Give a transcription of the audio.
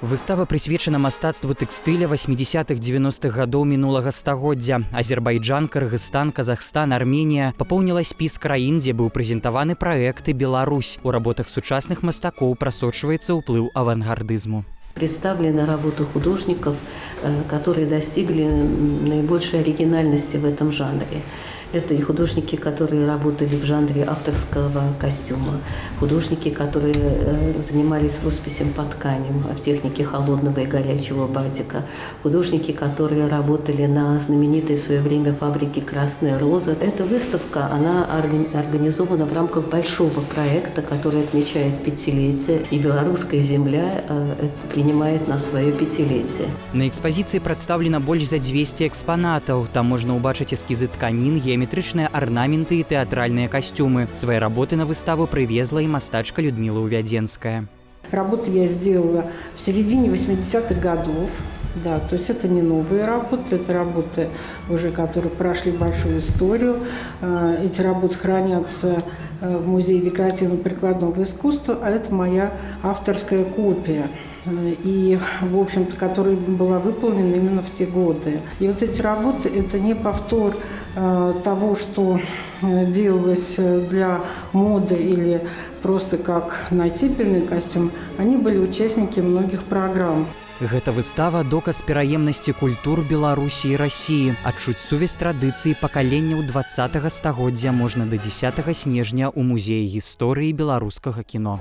Выстава прысвечана мастацтву тэкстыля 80-х-90-х гадоў мінулага стагоддзя. Азербайджан, Кыргызстан, Казахстан, Арменія папоўніла спіс краін, дзе быў прэзентаваны праект і Беларусь. У работах сучасных мастакоў прасочваецца ўплыў авангардызму. Представлены работы художников, которые достигли наибольшей оригинальности в этом жанре. Это и художники, которые работали в жанре авторского костюма, художники, которые занимались росписью по тканям в технике холодного и горячего батика, художники, которые работали на знаменитой в свое время фабрике «Красная роза». Эта выставка, она организована в рамках большого проекта, который отмечает 5-летие, и белорусская земля принимает на свое 5-летие. На экспозиции представлено больше за 200 экспонатов. Там можно убачить эскизы тканин, геометричные орнаменты и театральные костюмы. Свои работы на выставу привезла и мастачка Людмила Увяденская. Работу я сделала в середине 80-х годов. Да, то есть это не новые работы, это работы уже, которые прошли большую историю. Эти работы хранятся в Музее декоративно-прикладного искусства, а это моя авторская копия. И, в общем-то, которая была выполнена именно в те годы. И вот эти работы – это не повтор того, что делалось для моды или просто как носибельный костюм. Они были участники многих программ. Гэта выстава доказ пераемнасці культур Беларусі і Расіі. Адчуць сувязь традыцыі пакаленняў 20-го стагоддзя можна да 10 снежня ў музеі гісторыі беларускага кіно.